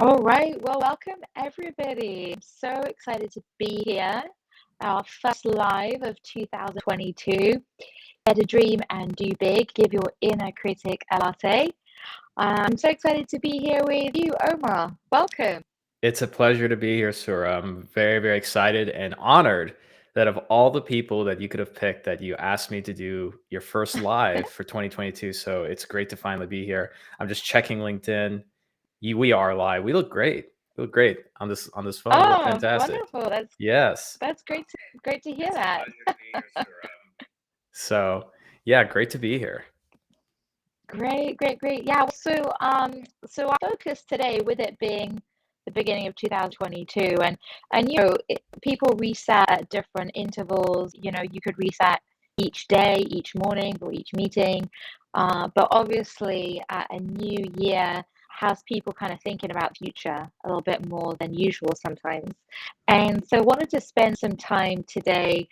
All right. Well, welcome everybody. I'm so excited to be here. Our first live of 2022. Dare to dream and do big. Give your inner critic a latte. I'm so excited to be here with you, Omar. Welcome. It's a pleasure to be here, sir. I'm very, very excited and honored that of all the people that you could have picked, that you asked me to do your first live for 2022. So it's great to finally be here. I'm just checking LinkedIn. We are live. We look great. We look great on this phone. We look Oh, fantastic. wonderful. That's Yes. that's great to hear It's a that. pleasure to be here, sir. So yeah, great to be here. Great. Yeah. So our focus today, with it being the beginning of 2022, people reset at different intervals. You could reset each day, each morning, or each meeting. But obviously, a new year has people kind of thinking about future a little bit more than usual sometimes. And so, wanted to spend some time today,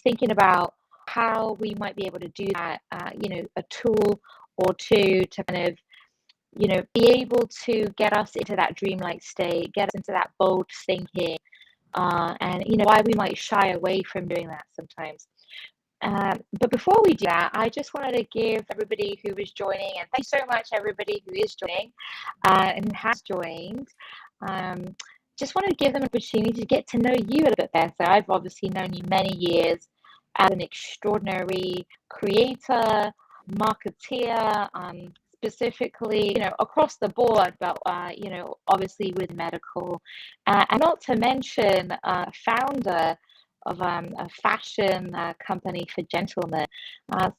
thinking about how we might be able to do that. A tool or two to kind of be able to get us into that dreamlike state, get us into that bold thinking, and why we might shy away from doing that sometimes. But before we do that, I just wanted to give everybody who is joining, and thanks so much everybody who is joining and has joined. Um, just wanted to give them an opportunity to get to know you a little bit better. I've obviously known you many years as an extraordinary creator, marketeer, specifically, across the board, but obviously with medical, and not to mention founder of a fashion company for gentlemen.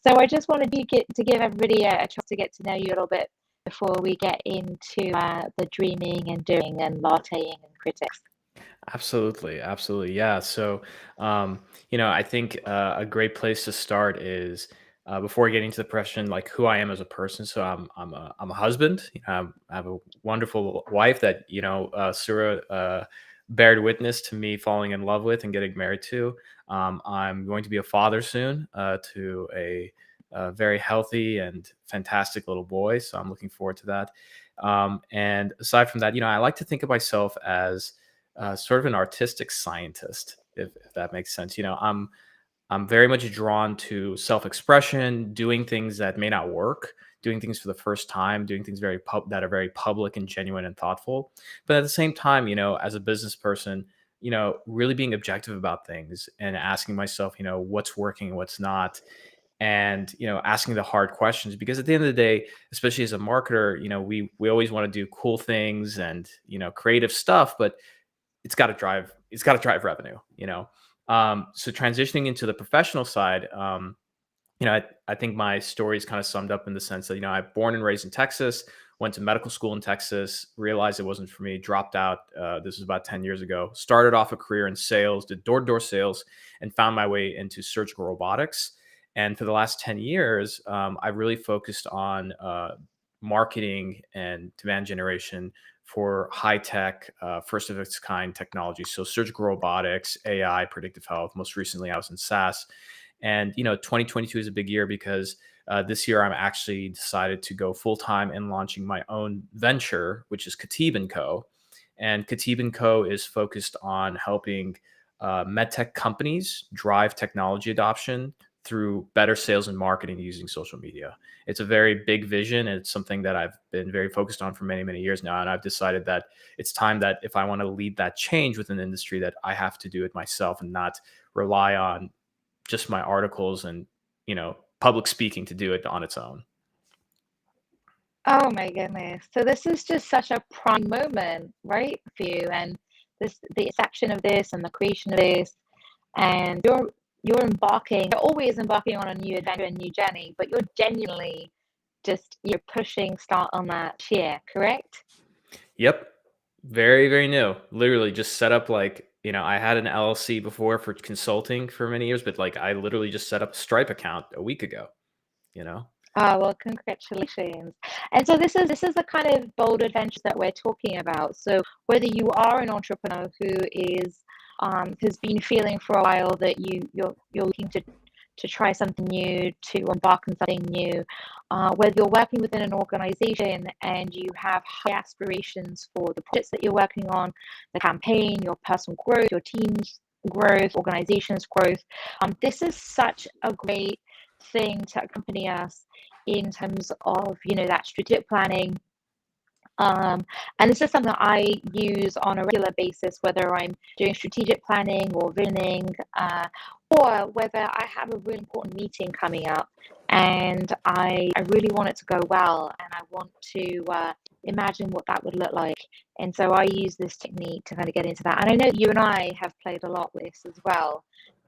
So I just wanted to give everybody a chance to get to know you a little bit before we get into the dreaming and doing and latteing and critics. Absolutely, absolutely. Yeah. So, I think a great place to start is before getting to the question, like who I am as a person. So, I'm a husband. I have a wonderful wife that Surah bared witness to me falling in love with and getting married to. I'm going to be a father soon to a very healthy and fantastic little boy. So, I'm looking forward to that. And aside from that, I like to think of myself as sort of an artistic scientist, if that makes sense. I'm very much drawn to self-expression, doing things that may not work, doing things for the first time, doing things that are very public and genuine and thoughtful. But at the same time, as a business person, really being objective about things and asking myself, what's working and what's not, and asking the hard questions, because at the end of the day, especially as a marketer, we always want to do cool things and creative stuff, but it's got to drive revenue. So transitioning into the professional side, I think my story is kind of summed up in the sense that I'm born and raised in Texas, went to medical school in Texas, realized it wasn't for me, dropped out. This was about 10 years ago. Started off a career in sales, did door-to-door sales, and found my way into surgical robotics. And for the last 10 years, I've really focused on marketing and demand generation for high tech, first of its kind technology. So surgical robotics, AI, predictive health. Most recently, I was in SaaS. And 2022 is a big year because this year I'm actually decided to go full time in launching my own venture, which is Khateeb and Co. And Khateeb and Co. is focused on helping medtech companies drive technology adoption through better sales and marketing using social media. It's a very big vision, and it's something that I've been very focused on for many, many years now. And I've decided that it's time that if I want to lead that change within the industry, that I have to do it myself and not rely on just my articles and public speaking to do it on its own. Oh my goodness. So this is just such a prime moment, right, for you, and the inception of this and the creation of this, and you're always embarking on a new adventure, a new journey, but you're genuinely you're pushing start on that year, correct? Yep. Very, very new. Literally just set up, like, I had an LLC before for consulting for many years, but like I literally just set up a Stripe account a week ago, you know? Ah, well, congratulations. And so this is the kind of bold adventures that we're talking about. So whether you are an entrepreneur who's been feeling for a while that you're looking to try something new, to embark on something new, whether you're working within an organization and you have high aspirations for the projects that you're working on, the campaign, your personal growth, your team's growth, organization's growth. This is such a great thing to accompany us in terms of, that strategic planning. And this is something that I use on a regular basis, whether I'm doing strategic planning or visioning, or whether I have a really important meeting coming up and I really want it to go well and I want to imagine what that would look like. And so I use this technique to kind of get into that. And I know you and I have played a lot with this as well,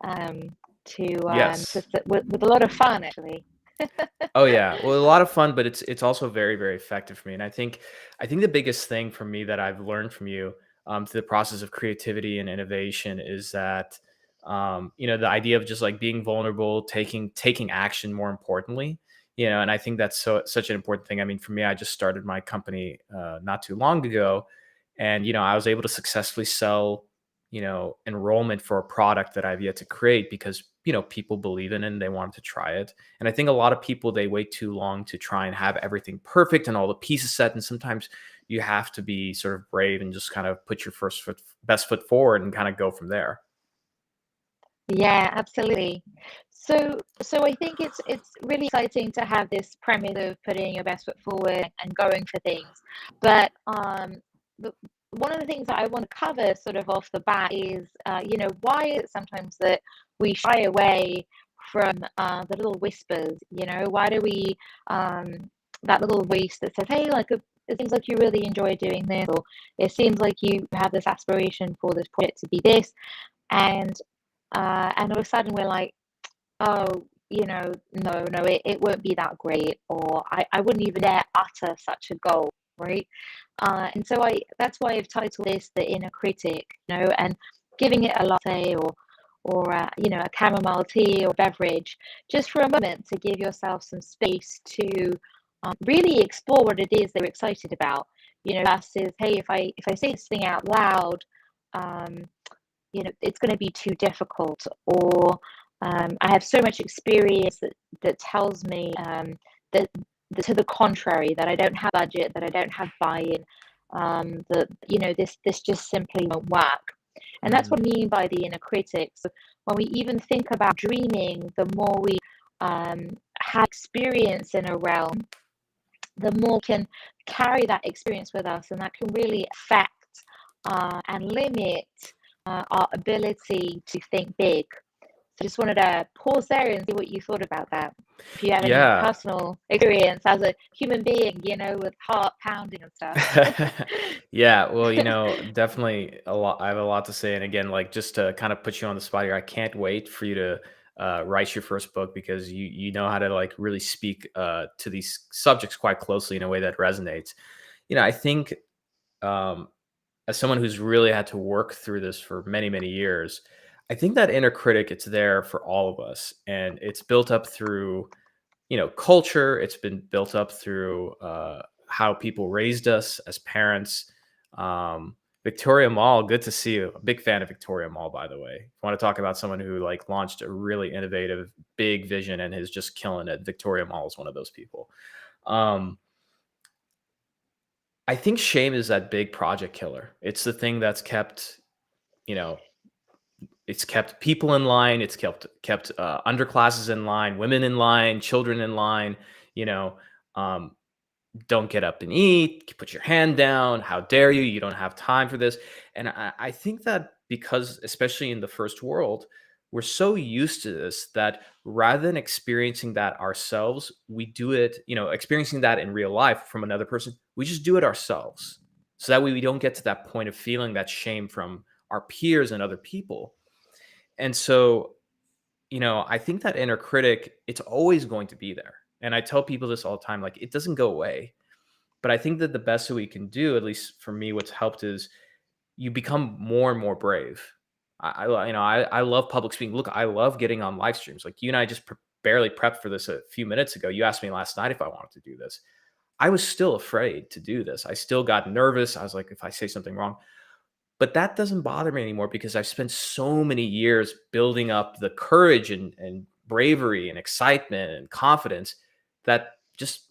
Yes. with a lot of fun, actually. Oh yeah. Well, a lot of fun, but it's also very, very effective for me. And I think the biggest thing for me that I've learned from you through the process of creativity and innovation is that the idea of just like being vulnerable, taking action more importantly. And I think that's such an important thing. I mean, for me, I just started my company not too long ago, and I was able to successfully sell enrollment for a product that I've yet to create because people believe in it and they wanted to try it. And I think a lot of people, they wait too long to try and have everything perfect and all the pieces set. And sometimes you have to be sort of brave and just kind of put your best foot forward and kind of go from there. Yeah, absolutely. So I think it's really exciting to have this premise of putting your best foot forward and going for things. But the, one of the things that I want to cover sort of off the bat is, why is it sometimes that we shy away from the little whispers? Why do we that little voice that says, "Hey, like it seems like you really enjoy doing this," or "It seems like you have this aspiration for this project to be this," and and all of a sudden we're like, oh, no, it won't be that great, or I wouldn't even dare utter such a goal, right? And so that's why I've titled this The Inner Critic, and giving it a latte or a chamomile tea or beverage, just for a moment to give yourself some space to really explore what it is they're excited about. Versus, hey, if I say this thing out loud, um, it's going to be too difficult, or I have so much experience that tells me that to the contrary, that I don't have budget, that I don't have buy-in, that this just simply won't work. And that's what I mean by the inner critic. So when we even think about dreaming, the more we have experience in a realm, the more we can carry that experience with us, and that can really affect and limit our ability to think big. So just wanted to pause there and see what you thought about that. If you have any Yeah. personal experience as a human being, with heart pounding and stuff. Yeah, well, definitely a lot. I have a lot to say, and again, like just to kind of put you on the spot here, I can't wait for you to write your first book because you know how to like really speak to these subjects quite closely in a way that resonates. I think um, as someone who's really had to work through this for many, many years, I think that inner critic, it's there for all of us, and it's built up through culture. It's been built up through how people raised us as parents. Um, Victoria Mall, good to see you. A big fan of Victoria Mall, by the way. If you want to talk about someone who like launched a really innovative, big vision and is just killing it, Victoria Mall is one of those people. Um, I think shame is that big project killer. It's the thing that's kept, you know, it's kept people in line. It's kept underclasses in line, women in line, children in line. You know, um, don't get up and eat. Put your hand down. How dare you? You don't have time for this. And I think that because, especially in the first world, we're so used to this that rather than experiencing that ourselves, we do it. Experiencing that in real life from another person, we just do it ourselves. So that way we don't get to that point of feeling that shame from our peers and other people. And so, I think that inner critic, it's always going to be there. And I tell people this all the time, like it doesn't go away. But I think that the best that we can do, at least for me, what's helped is you become more and more brave. I love public speaking. Look, I love getting on live streams. Like you and I just barely prepped for this a few minutes ago. You asked me last night if I wanted to do this. I was still afraid to do this. I still got nervous. I was like, if I say something wrong, but that doesn't bother me anymore because I've spent so many years building up the courage and bravery and excitement and confidence that just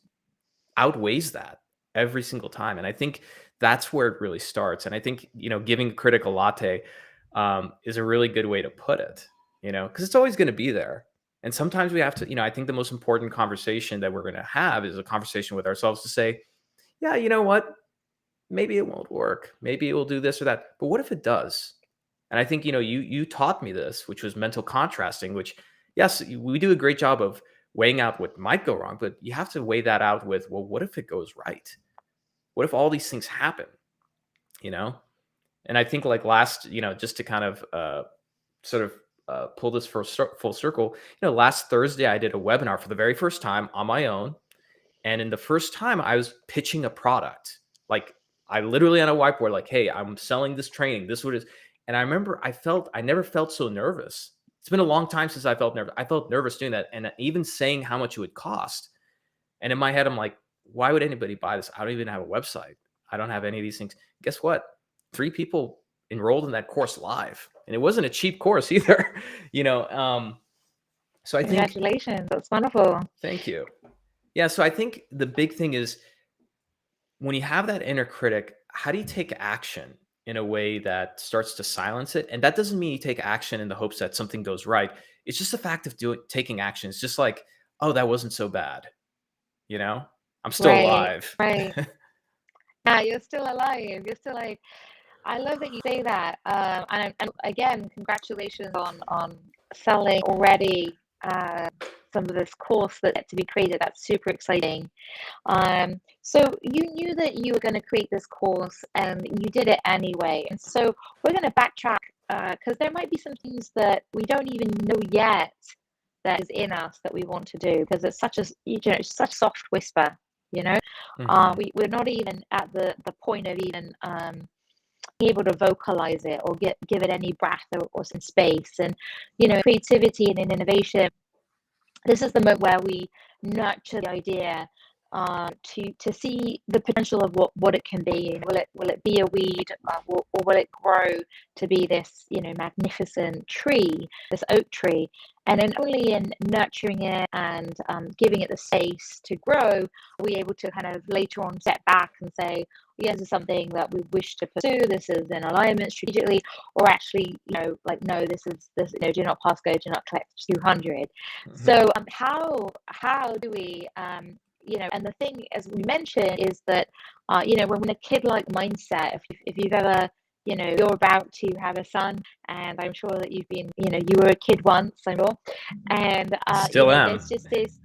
outweighs that every single time. And I think that's where it really starts. And I think, giving a critic a latte is a really good way to put it, because it's always going to be there. And sometimes we have to, I think the most important conversation that we're going to have is a conversation with ourselves to say, yeah, you know what? Maybe it won't work. Maybe it will do this or that. But what if it does? And I think, you taught me this, which was mental contrasting, which, yes, we do a great job of weighing out what might go wrong, but you have to weigh that out with, well, what if it goes right? What if all these things happen? And I think like last, just to kind of sort of pull this full circle, last Thursday, I did a webinar for the very first time on my own. And in the first time I was pitching a product, like I literally on a whiteboard, like, hey, I'm selling this training. This is what it is. And I remember I never felt so nervous. It's been a long time since I felt nervous. I felt nervous doing that. And even saying how much it would cost. And in my head, I'm like, why would anybody buy this? I don't even have a website. I don't have any of these things. Guess what? 3 people enrolled in that course live. And it wasn't a cheap course either, so I think. Congratulations. That's wonderful. Thank you. Yeah. So I think the big thing is when you have that inner critic, how do you take action in a way that starts to silence it? And that doesn't mean you take action in the hopes that something goes right. It's just the fact of taking action. It's just like, oh, that wasn't so bad. I'm still alive. Right. Yeah, you're still alive. You're still alive. I love that you say that. And again, congratulations on selling already some of this course that's to be created. That's super exciting. So you knew that you were going to create this course and you did it anyway. And so we're going to backtrack because there might be some things that we don't even know yet that is in us that we want to do, because it's such it's such soft whisper, we're not even at the point of even able to vocalize it or give it any breath or some space. And creativity and innovation, this is the moment where we nurture the idea to see the potential of what it can be. Will it be a weed, or will it grow to be this magnificent tree, this oak tree? And then only in nurturing it and giving it the space to grow, are we able to kind of later on step back and say, yes, this is something that we wish to pursue. This is in alignment strategically, or actually, no, this, do not pass go, do not collect 200. Mm-hmm. So how do we, and the thing, as we mentioned, is that, when in a kid-like mindset, if you've ever, you're about to have a son, and I'm sure that you've been, you were a kid once, I'm sure, and still am. There's just this,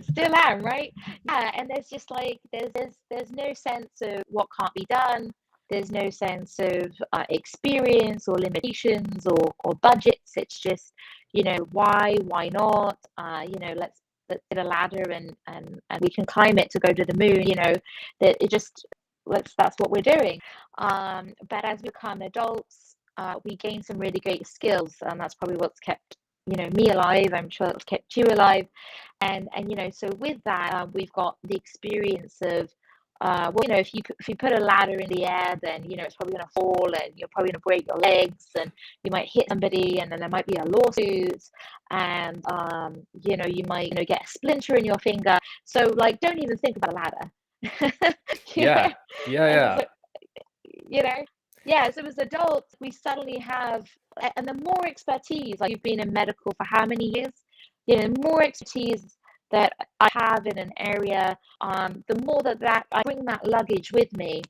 still am, right? Yeah, and there's just there's no sense of what can't be done. There's no sense of experience or limitations or budgets. It's just, why not? Let's get a ladder and we can climb it to go to the moon. That it just. That's what we're doing. But as we become adults, we gain some really great skills, and that's probably what's kept me alive. I'm sure it's kept you alive. And so with that, we've got the experience of if you put a ladder in the air, then it's probably going to fall, and you're probably going to break your legs, and you might hit somebody, and then there might be a lawsuit, and you might get a splinter in your finger. So don't even think about a ladder. Yeah. So as adults, we suddenly have, and the more expertise, like you've been in medical for how many years, the more expertise that I have in an area, the more that I bring that luggage with me,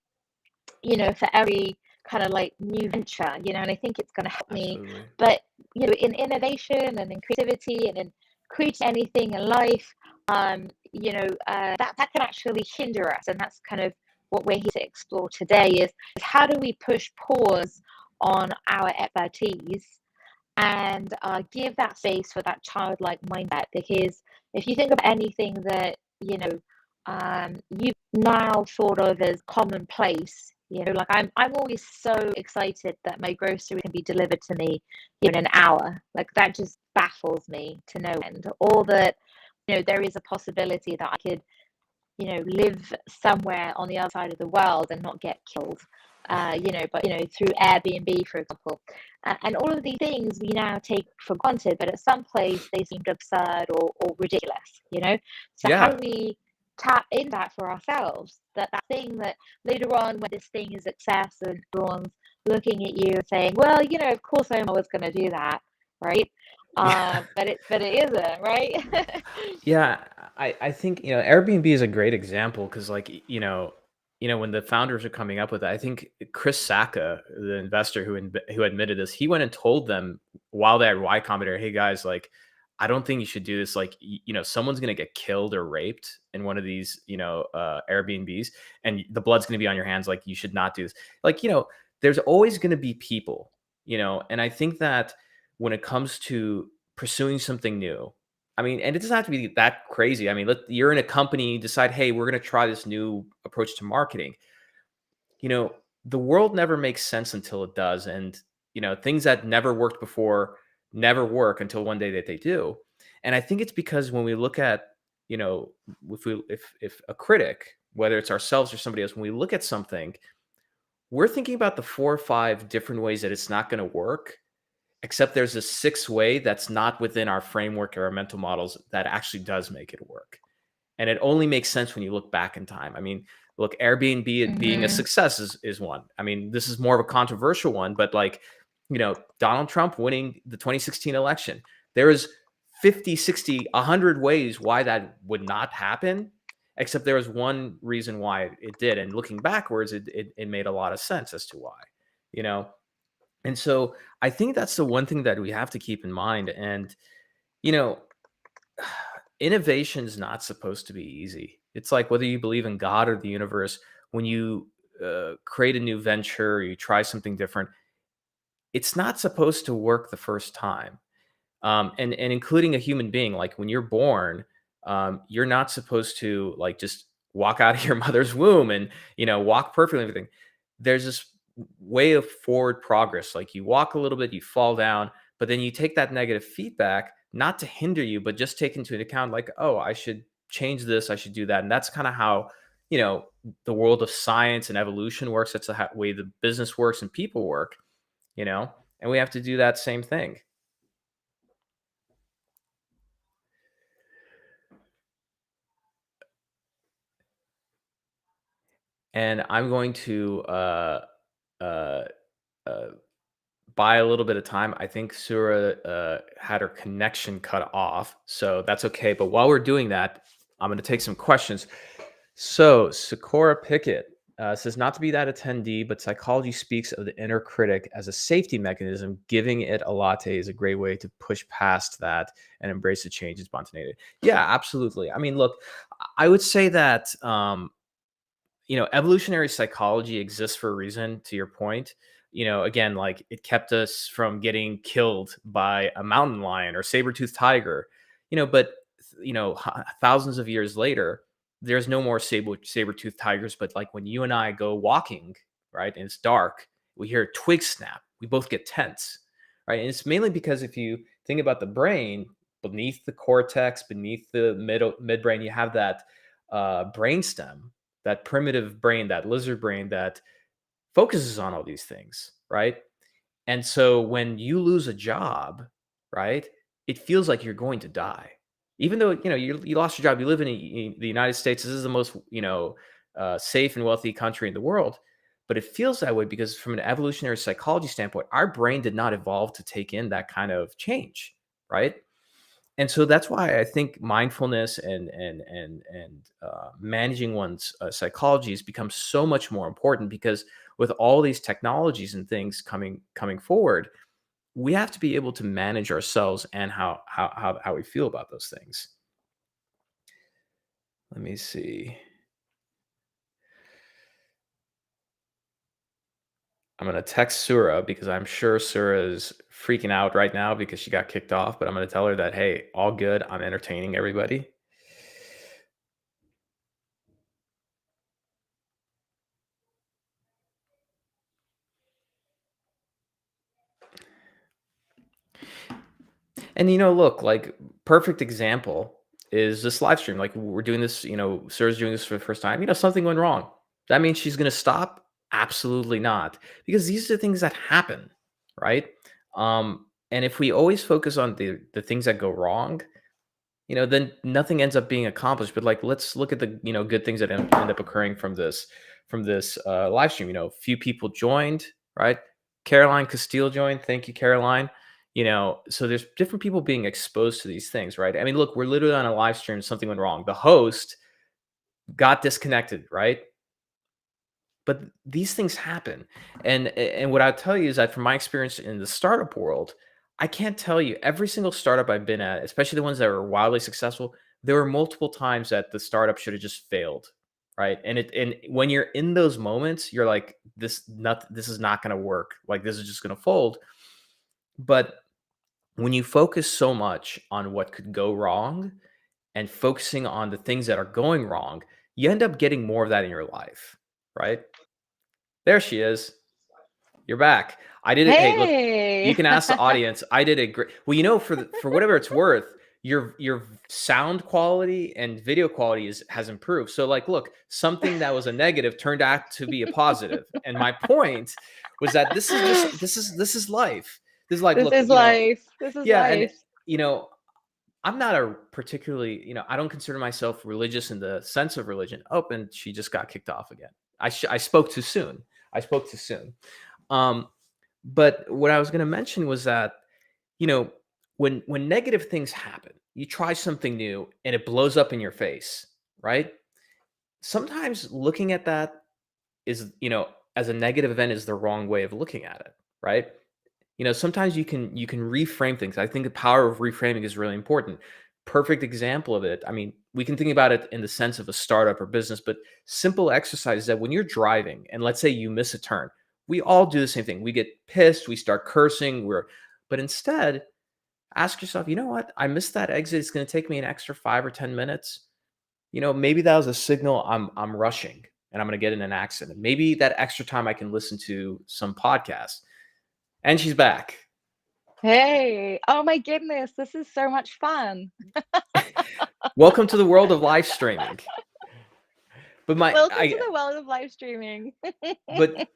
for every kind of new venture, and I think it's going to help Absolutely. me. But in innovation and in creativity and in creating anything in life, that can actually hinder us, and that's kind of what we're here to explore today is how do we push pause on our expertise and give that space for that childlike mindset. Because if you think of anything that you've now thought of as commonplace, I'm always so excited that my grocery can be delivered to me in an hour. That just baffles me to no end. Or that there is a possibility that I could live somewhere on the other side of the world and not get killed, but through Airbnb, for example, and all of these things we now take for granted, but at some place they seemed absurd or ridiculous. So how do we tap in that for ourselves. That thing that later on, when this thing is success and everyone's looking at you and saying, "Well, of course Omar was going to do that, right?" Yeah. But it isn't, right? Yeah, I think, Airbnb is a great example because, like, when the founders are coming up with it, I think Chris Sacca, the investor who admitted this, he went and told them while they had Y Combinator, "Hey guys, like, I don't think you should do this. Like, someone's gonna get killed or raped in one of these, Airbnbs, and the blood's gonna be on your hands. Like, you should not do this. Like, there's always gonna be people, and I think that when it comes to pursuing something new, I mean, and it doesn't have to be that crazy. I mean, you're in a company, you decide, hey, we're going to try this new approach to marketing. You know, the world never makes sense until it does. And, things that never worked before never work until one day that they do. And I think it's because when we look at, if a critic, whether it's ourselves or somebody else, when we look at something, we're thinking about the 4 or 5 different ways that it's not going to work. Except there's a sixth way that's not within our framework or our mental models that actually does make it work. And it only makes sense when you look back in time. I mean, look, Airbnb being a Hmm. success is one. I mean, this is more of a controversial one, but like, Donald Trump winning the 2016 election, there is 50, 60, 100 ways why that would not happen, except there was one reason why it did. And looking backwards, it made a lot of sense as to why, you know? And so I think that's the one thing that we have to keep in mind. And, you know, innovation is not supposed to be easy. It's like whether you believe in God or the universe, when you create a new venture, or you try something different, it's not supposed to work the first time. And including a human being, like when you're born, you're not supposed to like just walk out of your mother's womb and walk perfectly and everything. There's this way of forward progress. Like you walk a little bit, you fall down, but then you take that negative feedback not to hinder you, but just take into account like, oh, I should change this, I should do that, and that's kind of how you know the world of science and evolution works. That's the way the business works and people work. And we have to do that same thing. And I'm going to uh, uh, buy a little bit of time. I think Sura had her connection cut off, so that's okay. But while we're doing that, I'm going to take some questions. So Sakura Pickett says not to be that attendee, but psychology speaks of the inner critic as a safety mechanism. Giving it a latte is a great way to push past that and embrace the change and spontaneity. Yeah, absolutely. I mean, look, I would say that evolutionary psychology exists for a reason, to your point. Again, like it kept us from getting killed by a mountain lion or saber-toothed tiger, but thousands of years later, there's no more saber-toothed tigers. But like when you and I go walking, right, and it's dark, we hear a twig snap, we both get tense, right? And it's mainly because if you think about the brain, beneath the cortex, beneath the midbrain, you have that brainstem, that primitive brain, that lizard brain that focuses on all these things, right? And so when you lose a job, right, it feels like you're going to die. Even though you lost your job, you live in the United States. This is the most safe and wealthy country in the world, but it feels that way because from an evolutionary psychology standpoint, our brain did not evolve to take in that kind of change, right? And so that's why I think mindfulness and managing one's psychology has become so much more important because with all these technologies and things coming forward, we have to be able to manage ourselves and how we feel about those things. Let me see. I'm gonna text Sura because I'm sure Sura is freaking out right now because she got kicked off. But I'm gonna tell her that hey, all good. I'm entertaining everybody. And look, like perfect example is this live stream. Like we're doing this, Sarah's doing this for the first time. Something went wrong. That means she's gonna stop? Absolutely not. Because these are things that happen, right? And if we always focus on the things that go wrong, then nothing ends up being accomplished. But like, let's look at the good things that end up occurring from this live stream. Few people joined, right? Caroline Castile joined. Thank you, Caroline. So there's different people being exposed to these things, right? I mean, look, we're literally on a live stream. Something went wrong. The host got disconnected, right? But these things happen. And what I'll tell you is that from my experience in the startup world, I can't tell you every single startup I've been at, especially the ones that were wildly successful, there were multiple times that the startup should have just failed. Right. And when you're in those moments, you're like, this is not going to work. Like, this is just going to fold. But when you focus so much on what could go wrong and focusing on the things that are going wrong, you end up getting more of that in your life. Right. There she is. You're back. I did it. Hey, look, you Hey. can ask the audience. I did a great. Well, for whatever it's worth, your sound quality and video quality has improved. So like, look, something that was a negative turned out to be a positive. And my point was that this is life. This is like, This look, is life. This is yeah, and life. I'm not a particularly, I don't consider myself religious in the sense of religion. Oh, and she just got kicked off again. I spoke too soon. But what I was going to mention was that, when negative things happen, you try something new and it blows up in your face, right? Sometimes looking at that is, as a negative event is the wrong way of looking at it, right? Sometimes you can reframe things. I think the power of reframing is really important. Perfect example of it. I mean, we can think about it in the sense of a startup or business, but simple exercise that when you're driving and let's say you miss a turn, we all do the same thing. We get pissed, we start cursing, but instead ask yourself, you know what? I missed that exit. It's going to take me an extra 5 or 10 minutes. Maybe that was a signal I'm rushing and I'm going to get in an accident. Maybe that extra time I can listen to some podcast. And she's back. Hey. Oh my goodness. This is so much fun. Welcome to the world of live streaming. But Welcome to the world of live streaming. But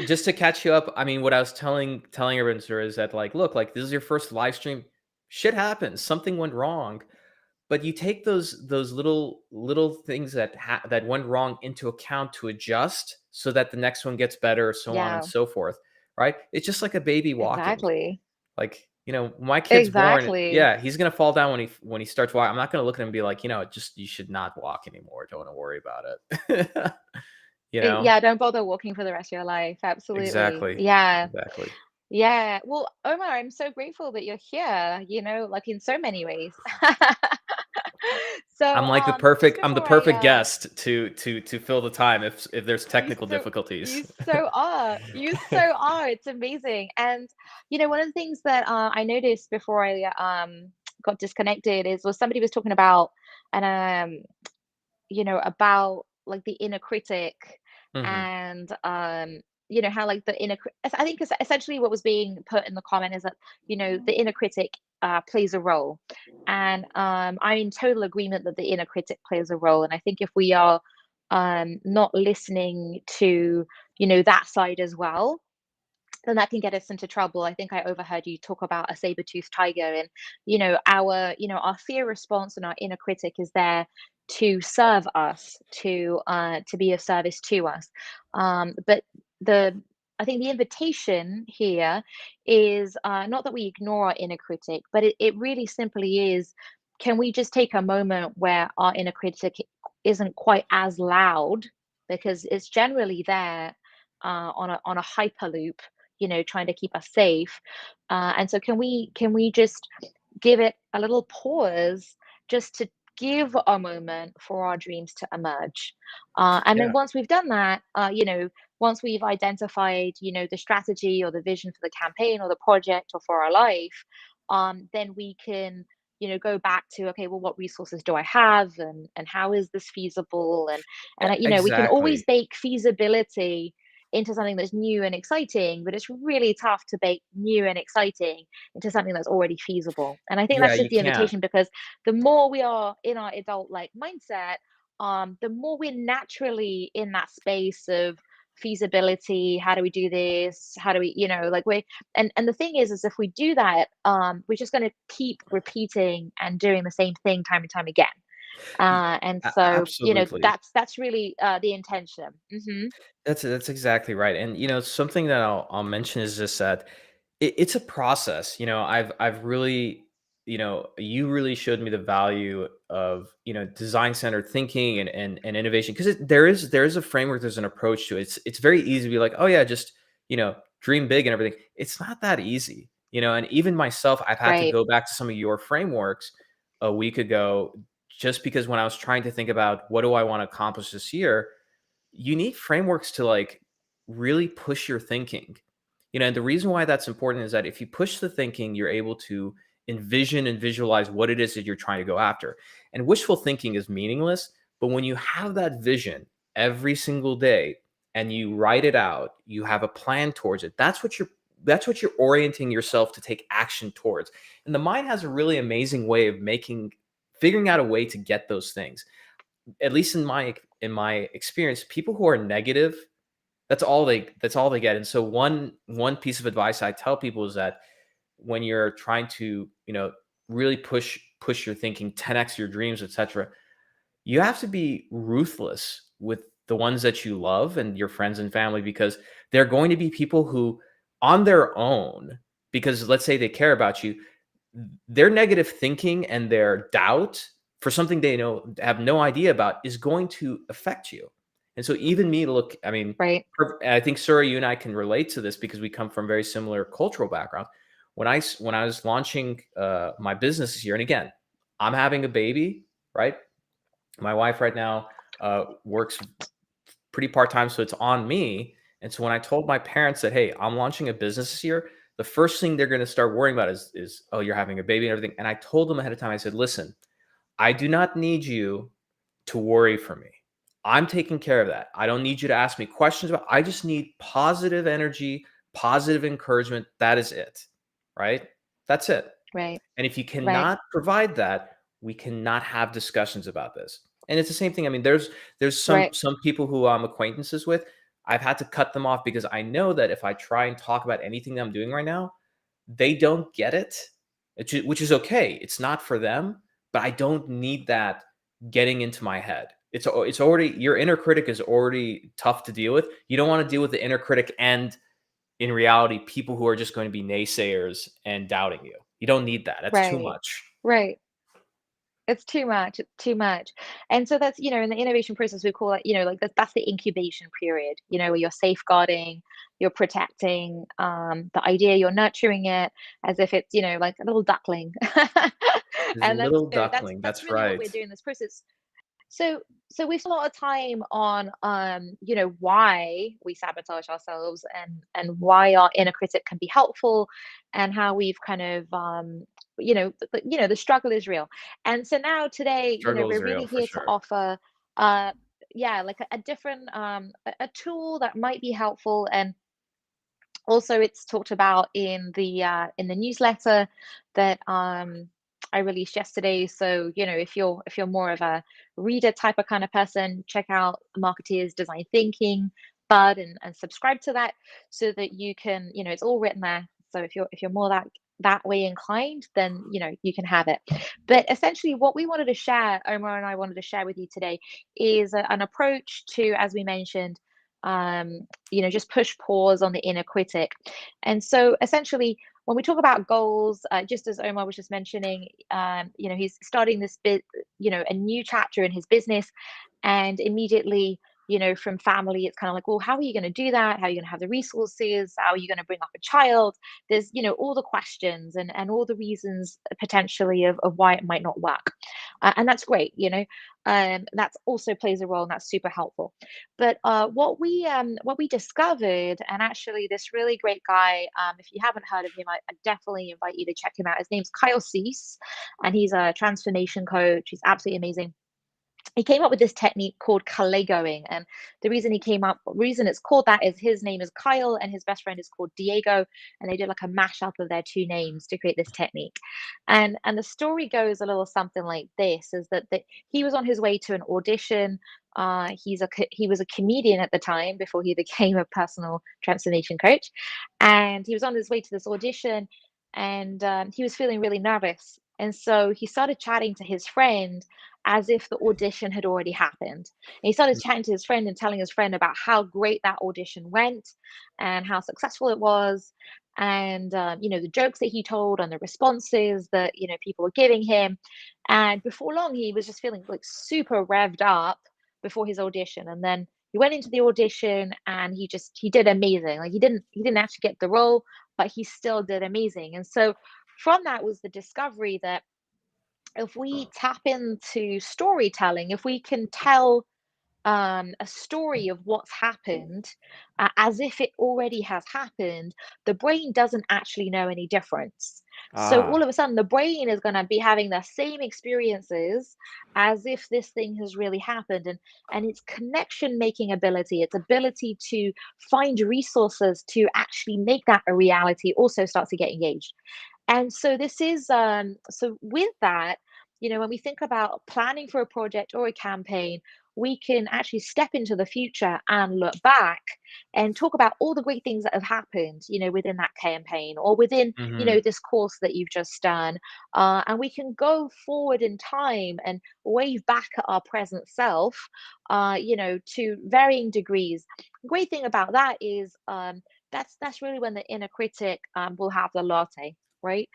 just to catch you up, I mean, what I was telling everyone, sir, is that like, look, like this is your first live stream. Shit happens. Something went wrong. But you take those little things that went wrong into account to adjust so that the next one gets better, so on and so forth. Right? It's just like a baby walking. Exactly. Like, my kid's born. Exactly. Yeah, he's gonna fall down when he starts walking. I'm not gonna look at him and be like, just you should not walk anymore. Don't worry about it. Yeah, don't bother walking for the rest of your life. Absolutely. Exactly. Yeah. Exactly. Yeah. Well, Omar, I'm so grateful that you're here, like in so many ways. So, I'm like just I'm the before perfect guest to fill the time if there's technical you difficulties. so are. You so are. It's amazing. And one of the things that I noticed before I got disconnected was somebody was talking about and about like the inner critic Mhm. and how like the I think essentially what was being put in the comment is that the inner critic plays a role, and I'm in total agreement that the inner critic plays a role. And I think if we are not listening to that side as well, then that can get us into trouble. I think I overheard you talk about a saber-toothed tiger, and our fear response and our inner critic is there to serve us, to be of service to us. But the I think the invitation here is not that we ignore our inner critic, but it really simply is, can we just take a moment where our inner critic isn't quite as loud, because it's generally there on a hyperloop, trying to keep us safe. And so can we just give it a little pause, just to give a moment for our dreams to emerge. And then Yeah. once we've done that, once we've identified, the strategy or the vision for the campaign or the project or for our life, then we can, go back to, okay, well, what resources do I have, and how is this feasible? And we can always Exactly. bake feasibility into something that's new and exciting, but it's really tough to bake new and exciting into something that's already feasible. And I think Yeah, that's just you the can't. invitation, because the more we are in our adult like mindset, the more we're naturally in that space of feasibility, how do we do this, how do we, like we and the thing is if we do that, we're just going to keep repeating and doing the same thing time and time again. Y- And so, Absolutely. that's really the intention. That's exactly right. And something that I'll mention is just that it's a process. I've really, you really showed me the value of design centered thinking and innovation, because there is a framework, there's an approach to it. It's very easy to be like, oh yeah, just dream big and everything. It's not that easy. And even myself, I've had to Right, go back to some of your frameworks a week ago, just because when I was trying to think about what do I want to accomplish this year, you need frameworks to like really push your thinking. And the reason why that's important is that if you push the thinking, you're able to envision and visualize what it is that you're trying to go after. And wishful thinking is meaningless, but when you have that vision every single day and you write it out, you have a plan towards it. That's what you're orienting yourself to take action towards. And the mind has a really amazing way of figuring out a way to get those things. At least in my experience, people who are negative, that's all they get. And so one piece of advice I tell people is that when you're trying to really push your thinking, 10x your dreams, etc., you have to be ruthless with the ones that you love and your friends and family, because they're going to be people who on their own, because let's say they care about you, their negative thinking and their doubt for something they have no idea about is going to affect you. And so even me, look, I mean, right, I think Sura, you and I can relate to this because we come from very similar cultural backgrounds. When I was launching my business this year, and again, I'm having a baby, right? My wife right now works pretty part time, so it's on me. And so when I told my parents that, hey, I'm launching a business this year, the first thing they're going to start worrying about is, oh, you're having a baby and everything. And I told them ahead of time, I said, listen, I do not need you to worry for me. I'm taking care of that. I don't need you to ask me questions about. I just need positive energy, positive encouragement. That is it. Right? That's it. right, And if you right, cannot provide that, we cannot have discussions about this. And it's the same thing. I mean, there's some right, some people who I'm acquaintances with. I've had to cut them off because I know that if I try and talk about anything that I'm doing right now, they don't get it, which is okay. It's not for them, but I don't need that getting into my head. It's already, your inner critic is already tough to deal with. You don't want to deal with the inner critic and, in reality, people who are just going to be naysayers and doubting you. You don't need that. That's too right, much. right. It's too much, it's too much. And so that's, in the innovation process, we call it, like that's the incubation period, where you're safeguarding, you're protecting the idea, you're nurturing it as if it's, like a little duckling. This And then little so that's duckling. that's That's really what right. we're doing in this process. So we spent a lot of time on why we sabotage ourselves, and why our inner critic can be helpful, and how we've kind of the struggle is real. And so now today, Struggle is we're real really for here to sure. offer yeah, like a different a tool that might be helpful. And also it's talked about in the newsletter that I released yesterday. So if you're more of a reader type of kind of person, check out Marketeers Design Thinking bud, and subscribe to that, so that you can, it's all written there. So if you're more that way inclined, then you can have it. But essentially what we wanted to share, Omar and I wanted to share with you today, is an approach to, as we mentioned, just push pause on the inner critic. And so essentially, when we talk about goals, just as Omar was just mentioning, he's starting this bit, a new chapter in his business, and immediately, from family, it's kind of like, well, how are you going to do that? How are you going to have the resources? How are you going to bring up a child? There's, all the questions, and all the reasons potentially of why it might not work. And that's great, that's also plays a role, and that's super helpful. But what we discovered, and actually this really great guy, if you haven't heard of him, I definitely invite you to check him out. His name's Kyle Cease, and he's a transformation coach. He's absolutely amazing. He came up with this technique called Kalegoing. And the reason it's called that is his name is Kyle and his best friend is called Diego. And they did like a mashup of their two names to create this technique. And the story goes a little something like this: is that he was on his way to an audition He was a comedian at the time before he became a personal transformation coach, and he was on his way to this audition, and he was feeling really nervous. And so he started chatting to his friend as if the audition had already happened. And he started chatting to his friend and telling his friend about how great that audition went and how successful it was, and the jokes that he told and the responses that people were giving him. And before long, he was just feeling like super revved up before his audition. And then he went into the audition and he did amazing. Like he didn't actually get the role, but he still did amazing. And so from that was the discovery that if we tap into storytelling, if we can tell a story of what's happened as if it already has happened, the brain doesn't actually know any difference. So all Ah, of a sudden, the brain is going to be having the same experiences as if this thing has really happened. And its connection making ability, its ability to find resources to actually make that a reality also starts to get engaged. And so this is so with that, when we think about planning for a project or a campaign, we can actually step into the future and look back and talk about all the great things that have happened, within that campaign or within, hmm, this course that you've just done. And we can go forward in time and wave back at our present self, to varying degrees. Great thing about that is that's really when the inner critic will have the latte, right?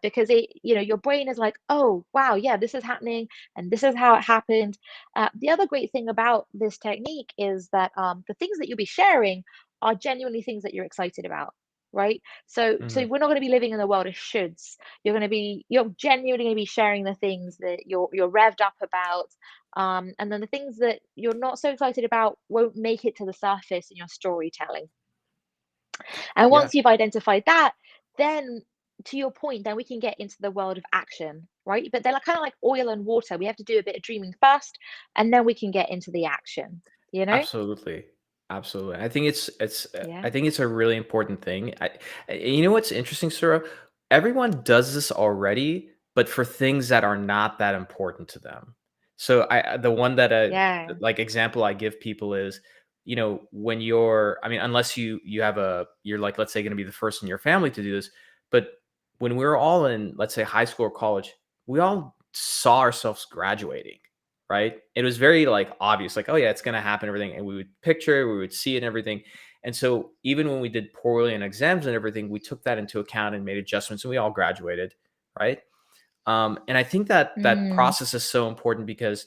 Because your brain is like, oh wow, yeah, this is happening, and this is how it happened. The other great thing about this technique is that the things that you'll be sharing are genuinely things that you're excited about, right? So hmm. we're not going to be living in the world of shoulds. You're genuinely going to be sharing the things that you're revved up about. And then the things that you're not so excited about won't make it to the surface in your storytelling. And Yeah, once you've identified that, then to your point, then we can get into the world of action, right? But they're like, kind of like oil and water. We have to do a bit of dreaming first, and then we can get into the action, you know? absolutely. Absolutely. I think Yeah. I think it's a really important thing. You know what's interesting, Sarah? Everyone does this already, but for things that are not that important to them. So the one that Yeah. like example I give people is, when I mean, unless you have you're like, let's say, going to be the first in your family to do this, but when we were all in, let's say, high school or college, we all saw ourselves graduating, right? It was very like obvious, like, oh yeah, it's gonna happen, everything. And we would picture it, we would see it and everything. And so even when we did poorly in exams and everything, we took that into account and made adjustments and we all graduated, right? And I think that that Mm, process is so important because,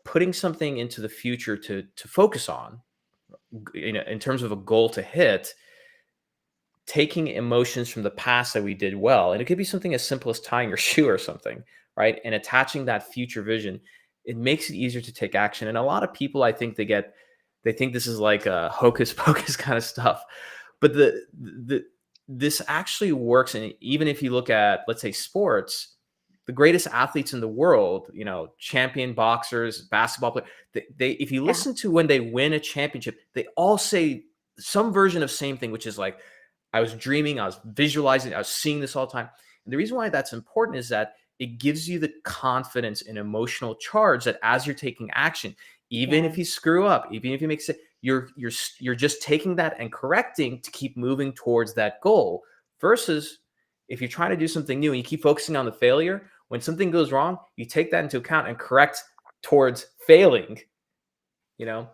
putting something into the future to focus on, in terms of a goal to hit, taking emotions from the past that we did well, and it could be something as simple as tying your shoe or something, right? And attaching that future vision, it makes it easier to take action. And a lot of people, I think they think this is like a hocus pocus kind of stuff, but this actually works. And even if you look at, let's say, sports, the greatest athletes in the world, champion boxers, basketball players, they if you yeah. listen to when they win a championship, they all say some version of same thing, which is like, I was dreaming, I was visualizing, I was seeing this all the time. And the reason why that's important is that it gives you the confidence and emotional charge that as you're taking action, even Yeah. if you screw up, even if you make it, you're just taking that and correcting to keep moving towards that goal. Versus if you're trying to do something new and you keep focusing on the failure, when something goes wrong, you take that into account and correct towards failing, you know?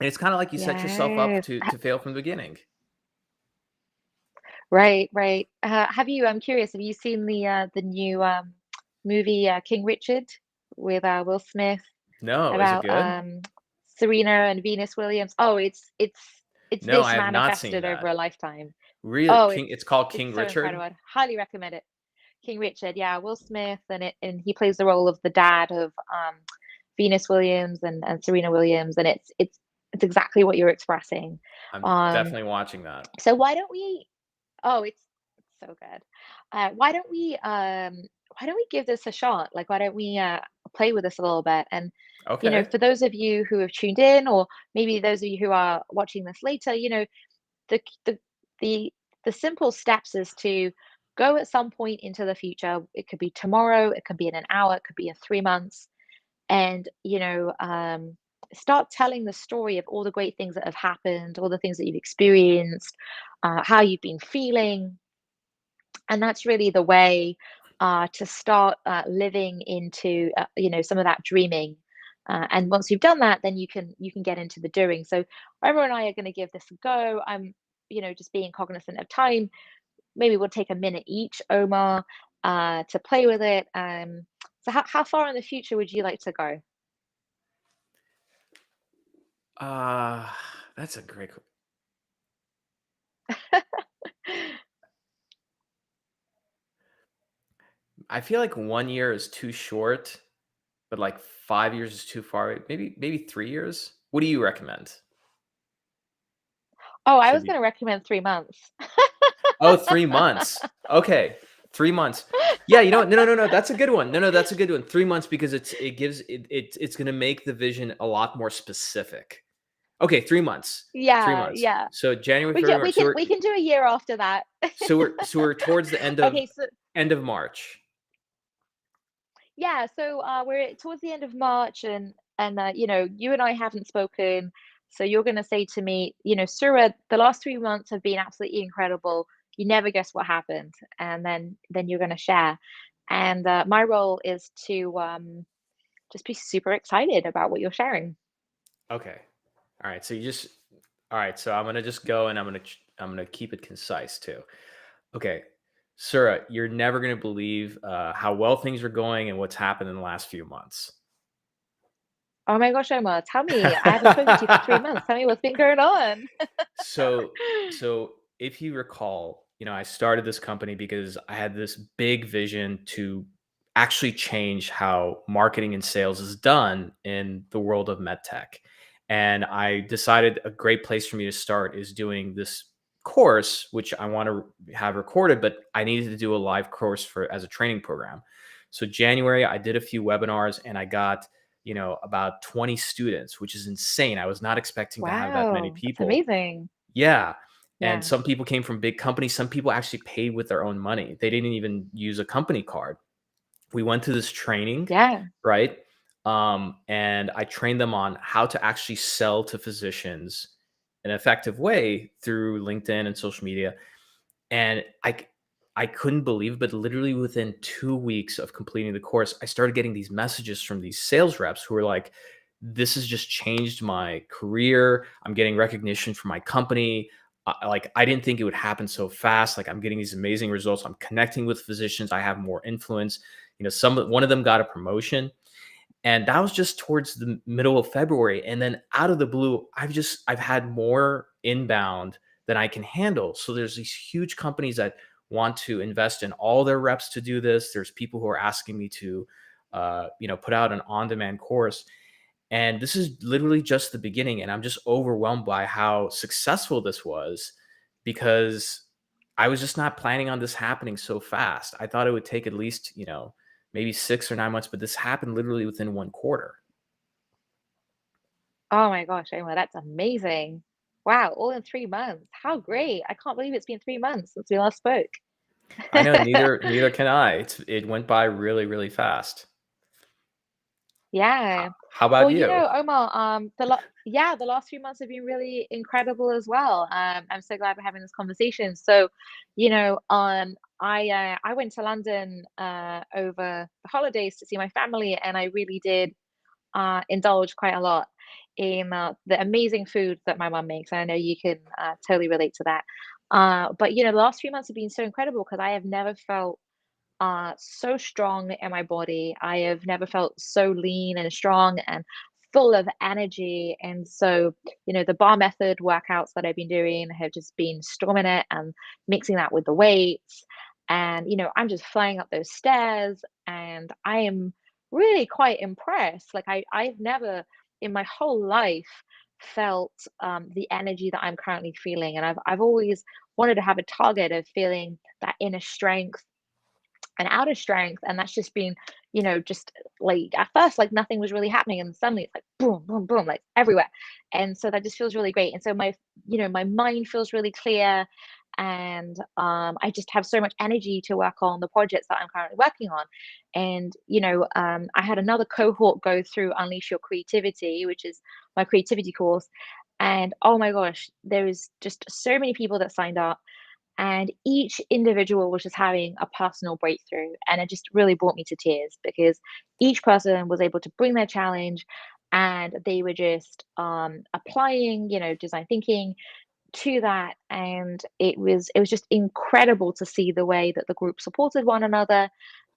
And it's kind of like you set yourself up Yes. to fail from the beginning. Right, right. I'm curious, have you seen the new movie King Richard with Will Smith No, is it about good? Serena and Venus Williams? Oh, it's No, this I have not seen manifested over that. a lifetime. Really? Oh, It's called it's King so Richard? incredible. I'd highly recommend it. King Richard, yeah, Will Smith, and he plays the role of the dad of Venus Williams and Serena Williams, and it's exactly what you're expressing. I'm Um, definitely watching that. so why don't we Oh, it's so good. Why don't we give this a shot? Like, why don't we play with this a little bit? And Okay. for those of you who have tuned in, or maybe those of you who are watching this later, the the the the simple steps is to go at some point into the future. It could be tomorrow, it could be in an hour, it could be in 3 months, and start telling the story of all the great things that have happened, all the things that you've experienced, how you've been feeling. And that's really the way to start living into some of that dreaming. And once you've done that, then you can get into the doing. So Omar and I are going to give this a go. I'm just being cognizant of time. Maybe we'll take a minute each, Omar, to play with it. So how far in the future would you like to go? Uh, that's a great. I feel like 1 year is too short, but like 5 years is too far. Maybe 3 years. What do you recommend? Oh, I Should was be. going to recommend 3 months. Oh, 3 months. Okay, 3 months. Yeah, you know what? No. That's a good one. No, that's a good one. 3 months because it's gonna make the vision a lot more specific. Okay, 3 months. Three Yeah, months. yeah. So January, We can February, we March. So can we're we can do a year after that. so we're so we're towards the Okay, so end of March. yeah, so we're towards the end of March, and you and I haven't spoken. So you're going to say to me, Surah, the last 3 months have been absolutely incredible. You never guess what happened, and then you're going to share. And my role is to just be super excited about what you're sharing. Okay. All right. So you just all right. So I'm gonna just go and I'm gonna keep it concise too. Okay. Surah, you're never gonna believe how well things are going and what's happened in the last few months. Oh my gosh, Omar, tell me. I haven't spoken to you for 3 months. Tell me what's been going on. So so if you recall, I started this company because I had this big vision to actually change how marketing and sales is done in the world of medtech. And I decided a great place for me to start is doing this course, which I want to have recorded, but I needed to do a live course for as a training program. So January, I did a few webinars and I got about 20 students, which is insane. I was not expecting to have that many Wow, that's people. amazing. Yeah. And Yeah. some people came from big companies. Some people actually paid with their own money. They didn't even use a company card. We went to this training, Yeah. right? And I trained them on how to actually sell to physicians in an effective way through LinkedIn and social media. And I couldn't believe, but literally within 2 weeks of completing the course, I started getting these messages from these sales reps who were like, this has just changed my career. I'm getting recognition from my company. Like I didn't think it would happen so fast. Like I'm getting these amazing results. I'm connecting with physicians. I have more influence. One of them got a promotion, and that was just towards the middle of February. And then out of the blue, I've had more inbound than I can handle. So there's these huge companies that want to invest in all their reps to do this. There's people who are asking me to, put out an on-demand course. And this is literally just the beginning. And I'm just overwhelmed by how successful this was because I was just not planning on this happening so fast. I thought it would take at least, maybe 6 or 9 months, but this happened literally within 1 quarter. Oh my gosh, Emma, that's amazing. Wow, all in 3 months. How great. I can't believe it's been 3 months since we last spoke. I know neither can I. It went by really, really fast. Yeah. How Well, about you? Omar, the last few months have been really incredible as well. I'm so glad we're having this conversation. So, I went to London over the holidays to see my family, and I really did indulge quite a lot in the amazing food that my mum makes. I know you can totally relate to that. But the last few months have been so incredible because I have never felt so strong in my body. I have never felt so lean and strong and full of energy. And so, the bar method workouts that I've been doing have just been storming it and mixing that with the weights. And, I'm just flying up those stairs and I am really quite impressed. Like I've never in my whole life felt the energy that I'm currently feeling. And I've always wanted to have a target of feeling that inner strength and outer strength, and that's just been just like at first like nothing was really happening and suddenly it's like boom boom boom like everywhere. And so that just feels really great. And so my mind feels really clear, and I just have so much energy to work on the projects that I'm currently working on. And I had another cohort go through Unleash Your Creativity, which is my creativity course, and oh my gosh, there was just so many people that signed up, and each individual was just having a personal breakthrough, and it just really brought me to tears because each person was able to bring their challenge, and they were just applying design thinking to that. And it was just incredible to see the way that the group supported one another.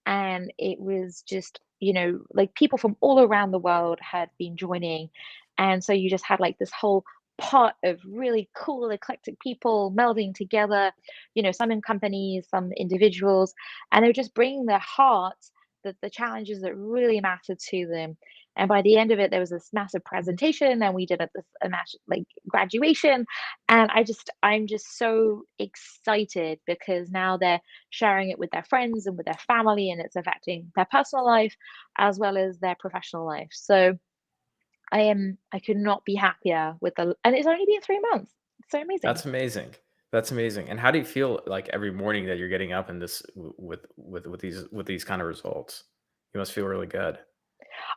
And it was just like people from all around the world had been joining, and so you just had like this whole pot of really cool eclectic people melding together, some in companies, some individuals, and they were just bringing their heart, the challenges that really mattered to them. And by the end of it, there was this massive presentation, and we did a like graduation. And I'm just so excited because now they're sharing it with their friends and with their family, and it's affecting their personal life as well as their professional life. So I could not be happier with and it's only been 3 months. It's so amazing. That's amazing. That's amazing. And how do you feel like every morning that you're getting up in this with these kind of results? You must feel really good.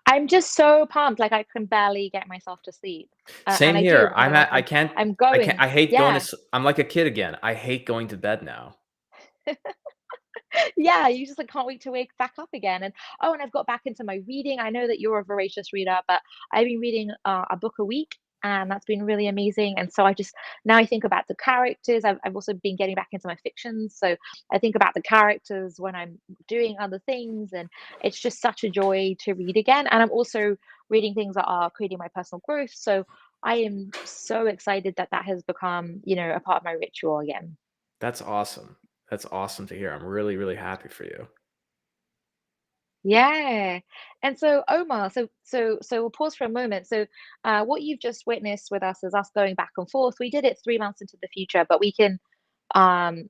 I'm just so pumped, like I can barely get myself to sleep. And Same I do here. because I'm going. I hate going to Yeah. I'm like a kid again. I hate going to bed now. Yeah, you just like can't wait to wake back up again. And oh, and I've got back into my reading. I know that you're a voracious reader, but I've been reading a book a week, and that's been really amazing. And so I just now I think about the characters. I've also been getting back into my fictions, so I think about the characters when I'm doing other things, and it's just such a joy to read again. And I'm also reading things that are creating my personal growth. So I am so excited that that has become, a part of my ritual again. That's awesome. That's awesome to hear. I'm really, really happy for you. Yeah. And so Omar, so we'll pause for a moment. So what you've just witnessed with us is us going back and forth. We did it 3 months into the future, but we can um,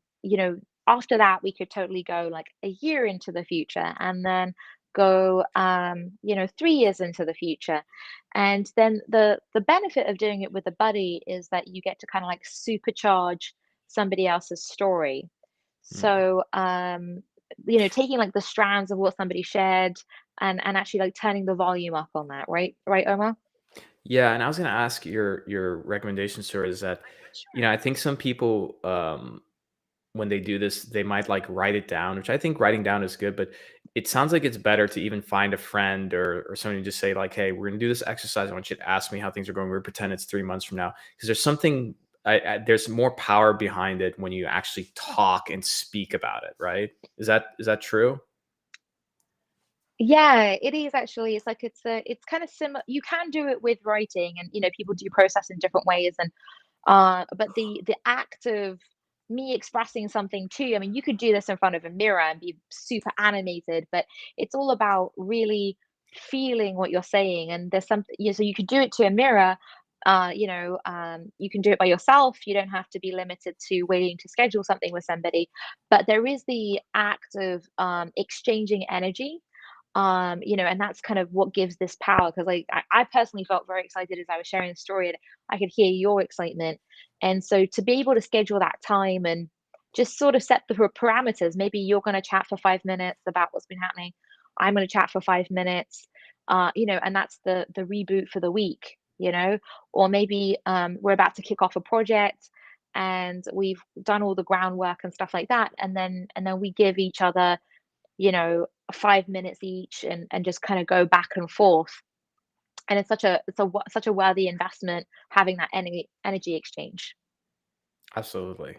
after that we could totally go like a year into the future, and then go 3 years into the future. And then the benefit of doing it with a buddy is that you get to kind of like supercharge somebody else's story. Mm. So, taking like the strands of what somebody shared, and actually like turning the volume up on that, right? Right, Omar? Yeah, and I was gonna ask your recommendation, sir, is that, I think some people when they do this, they might like write it down, which I think writing down is good, but it sounds like it's better to even find a friend or somebody to just say like, "Hey, we're gonna do this exercise. I want you to ask me how things are going. We're pretend it's 3 months from now," because there's something. There's more power behind it when you actually talk and speak about it, right? Is that true? Yeah, it is actually. It's like it's kind of similar. You can do it with writing, and people do process in different ways. And but the act of me expressing something to you, I mean, you could do this in front of a mirror and be super animated, but it's all about really feeling what you're saying. And there's something, so you could do it to a mirror. You can do it by yourself. You don't have to be limited to waiting to schedule something with somebody. But there is the act of exchanging energy, and that's kind of what gives this power. Because like I personally felt very excited as I was sharing the story, and I could hear your excitement. And so to be able to schedule that time and just sort of set the parameters, maybe you're going to chat for 5 minutes about what's been happening, I'm going to chat for 5 minutes, and that's the reboot for the week. Or maybe we're about to kick off a project, and we've done all the groundwork and stuff like that, and then we give each other 5 minutes each, and just kind of go back and forth. And such a worthy investment having that energy exchange. Absolutely.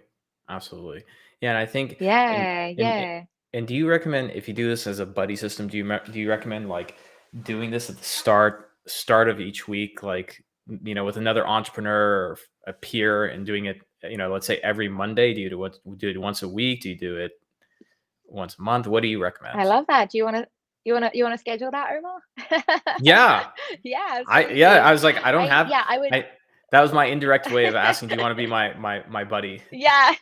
Absolutely. Yeah, and I think and Yeah, and yeah. and do you recommend if you do this as a buddy system, do you recommend like doing this at the start of each week, like with another entrepreneur or a peer and doing it, let's say every Monday? Do it once a week? Do you do it once a month? What do you I recommend? love that. Do you wanna schedule that, Omar? Yeah. Yeah, I seriously. was like, I don't I have Yeah, I would. I that was my indirect way of asking, do you want to be my buddy? Yeah.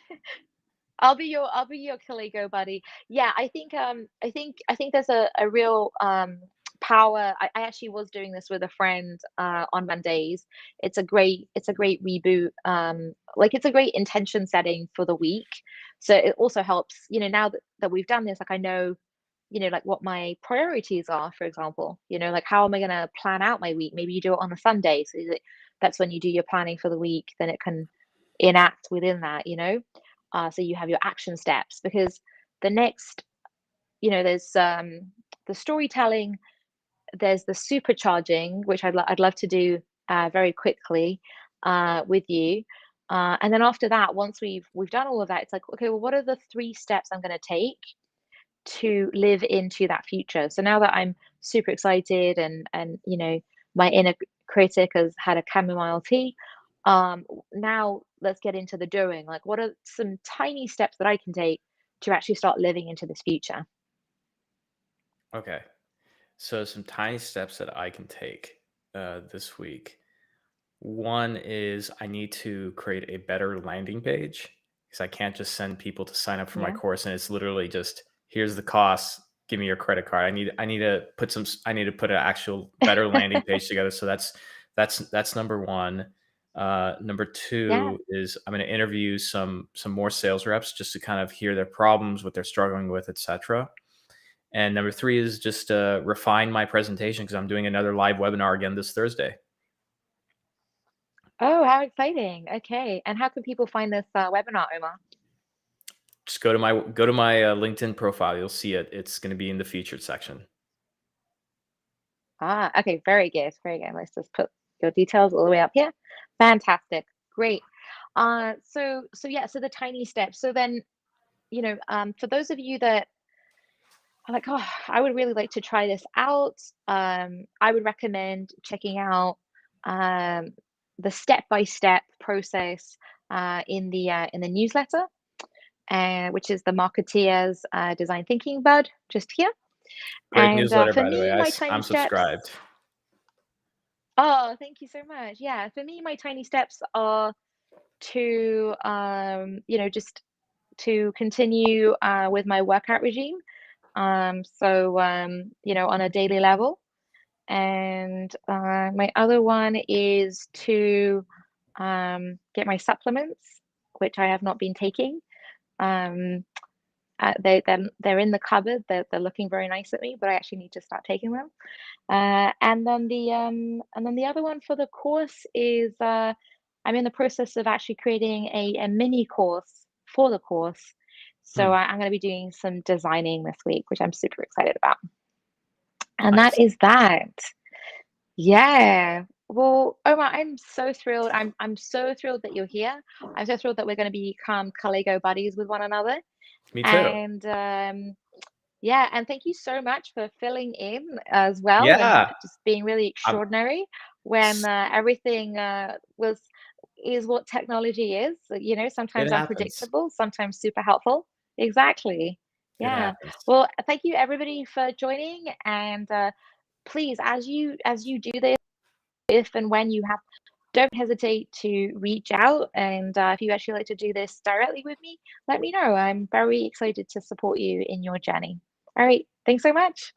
I'll be your Kaligo buddy. Yeah, I think there's a real power. I actually was doing this with a friend on Mondays. It's a great reboot. Like it's a great intention setting for the week. So it also helps, now that we've done this, like I know, like what my priorities are, for example, like how am I going to plan out my week? Maybe you do it on a Sunday. So that's when you do your planning for the week, then it can enact within that, so you have your action steps, because the next, there's the storytelling, there's the supercharging, which I'd love to do very quickly with you. And then after that, once we've done all of that, it's like, okay, well, what are the 3 steps I'm going to take to live into that future? So now that I'm super excited and my inner critic has had a chamomile tea, now let's get into the doing. Like, what are some tiny steps that I can take to actually start living into this future? Okay. So some tiny steps that I can take this week. One is I need to create a better landing page, because I can't just send people to sign up for my Yeah. course and it's literally just, here's the cost, give me your credit card. I need to put an actual better landing page together. So that's number one. Number Yeah. two is I'm going to interview some more sales reps just to kind of hear their problems, what they're struggling with, etc. And number three is just refine my presentation, because I'm doing another live webinar again this Thursday. Oh, how exciting. Okay. And how can people find this webinar, Omar? Just go to my LinkedIn profile. You'll see it. It's going to be in the featured section. Ah, okay. Very good. Very good. Let's just put your details all the way up here. Fantastic. Great. So yeah, so the tiny steps. So then, for those of you that are like, oh, I would really like to try this out, I would recommend checking out the step-by-step process in the newsletter, which is the Marketeers Design Thinking Bud, just here. Great And newsletter, for by the way. me, my tiny I'm steps. subscribed. Oh, thank you so much. Yeah, for me, my tiny steps are to, just to continue with my workout regime. So, on a daily level. And my other one is to get my supplements, which I have not been taking. Um, they're in the cupboard. They're looking very nice at me, but I actually need to start taking them. And then the other one for the course is I'm in the process of actually creating a mini course for the course. So Hmm, I'm going to be doing some designing this week, which I'm super excited about. And that nice. is that. Yeah. Well, Omar, I'm so thrilled. I'm so thrilled that you're here. I'm so thrilled that we're going to become Caligo buddies with one another. Me too. And yeah, and thank you so much for filling in as well, and Yeah. just being really I'm, extraordinary when everything is what technology is. it Sometimes happens. unpredictable, sometimes super helpful. Exactly. It Yeah. happens. Well, thank you everybody for joining, and please, as you do this, if and when you have, don't hesitate to reach out. And if you actually like to do this directly with me, let me know. I'm very excited to support you in your journey. All right. Thanks so much.